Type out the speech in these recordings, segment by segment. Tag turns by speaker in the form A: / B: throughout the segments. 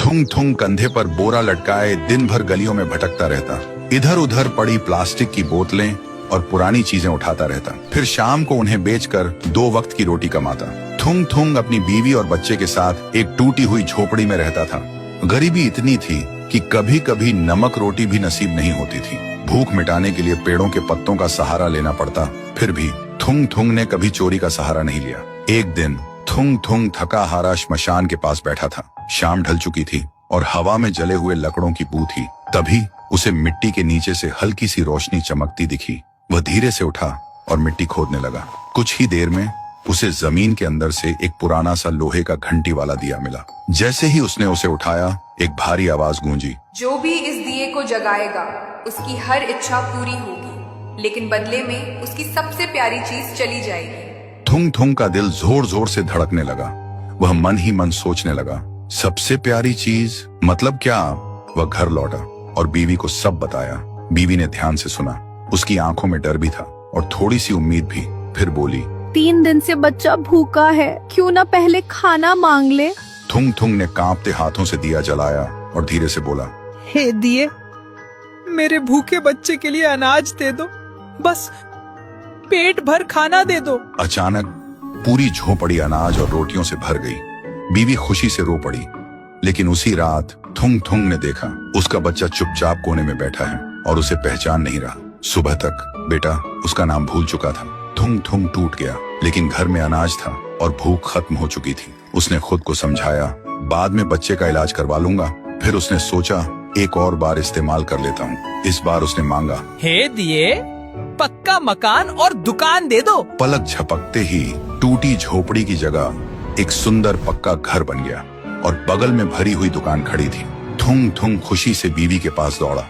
A: थुंग थुंग कंधे पर बोरा लटकाए दिन भर गलियों में भटकता रहता। इधर उधर पड़ी प्लास्टिक की बोतलें और पुरानी चीजें उठाता रहता। फिर शाम को उन्हें बेचकर 2 वक्त की रोटी कमाता। थुंग थुंग अपनी बीवी और बच्चे के साथ एक टूटी हुई झोपड़ी में रहता था। गरीबी इतनी थी कि कभी कभी नमक रोटी भी नसीब नहीं होती थी। भूख मिटाने के लिए पेड़ों के पत्तों का सहारा लेना पड़ता। फिर भी थुंग थुंग ने कभी चोरी का सहारा नहीं लिया। एक दिन थुंग थुंग थका हारा श्मशान के पास बैठा था। शाम ढल चुकी थी और हवा में जले हुए लकड़ों की बू थी। तभी उसे मिट्टी के नीचे से हल्की सी रोशनी चमकती दिखी। वह धीरे से उठा और मिट्टी खोदने लगा। कुछ ही देर में उसे जमीन के अंदर से एक पुराना सा लोहे का घंटी वाला दिया मिला। जैसे ही उसने उसे उठाया, एक भारी आवाज गूंजी,
B: जो भी इस दिए को जगाएगा उसकी हर इच्छा पूरी होगी, लेकिन बदले में उसकी सबसे प्यारी चीज चली जाएगी।
A: थुंग थुंग का दिल जोर जोर से धड़कने लगा। वह मन ही मन सोचने लगा, सबसे प्यारी चीज मतलब क्या? वह घर लौटा और बीवी को सब बताया। बीवी ने ध्यान से सुना। उसकी आंखों में डर भी था और थोड़ी सी उम्मीद भी। फिर बोली,
C: 3 दिन से बच्चा भूखा है, क्यों ना पहले खाना मांग ले।
A: थुंग थुंग ने कांपते हाथों से दिया जलाया और धीरे से बोला,
D: हे दिए, मेरे भूखे बच्चे के लिए अनाज दे दो, बस पेट भर खाना दे दो।
A: अचानक पूरी झोपड़ी अनाज और रोटियों से भर गई। बीवी खुशी से रो पड़ी। लेकिन उसी रात थुंग थुंग ने देखा उसका बच्चा चुपचाप कोने में बैठा है और उसे पहचान नहीं रहा। सुबह तक बेटा उसका नाम भूल चुका था। थुंग थुंग टूट गया, लेकिन घर में अनाज था और भूख खत्म हो चुकी थी। उसने खुद को समझाया, बाद में बच्चे का इलाज करवा लूंगा। फिर उसने सोचा, एक और बार इस्तेमाल कर लेता हूँ। इस बार उसने मांगा,
D: हे दिए, पक्का मकान और दुकान दे दो।
A: पलक झपकते ही टूटी झोपड़ी की जगह एक सुंदर पक्का घर बन गया और बगल में भरी हुई दुकान खड़ी थी। थुंग थुंग खुशी से बीवी के पास दौड़ा,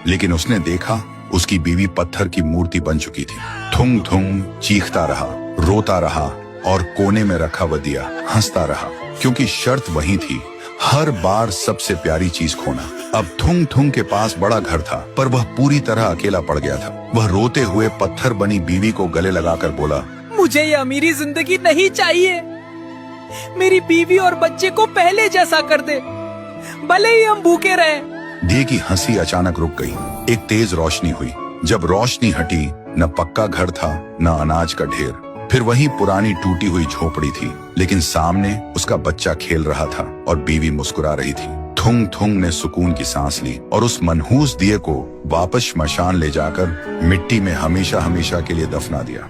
A: लेकिन उसने देखा उसकी बीवी पत्थर की मूर्ति बन चुकी थी। थुंग थुंग चीखता रहा, रोता रहा और कोने में रखा वह दिया हंसता रहा, क्योंकि शर्त वही थी, हर बार सबसे प्यारी चीज खोना। अब थुंग थुंग के पास बड़ा घर था, पर वह पूरी तरह अकेला पड़ गया था। वह रोते हुए पत्थर बनी बीवी को गले लगाकर बोला,
D: मुझे ये अमीरी जिंदगी नहीं चाहिए। मेरी बीवी और बच्चे को पहले जैसा कर दे, भले ही हम भूखे रहे।
A: दिए की हंसी अचानक रुक गई। एक तेज रोशनी हुई। जब रोशनी हटी, न पक्का घर था न अनाज का ढेर। फिर वही पुरानी टूटी हुई झोपड़ी थी, लेकिन सामने उसका बच्चा खेल रहा था और बीवी मुस्कुरा रही थी। थुंग थुंग ने सुकून की सांस ली और उस मनहूस दिए को वापस श्मशान ले जाकर मिट्टी में हमेशा हमेशा के लिए दफना दिया।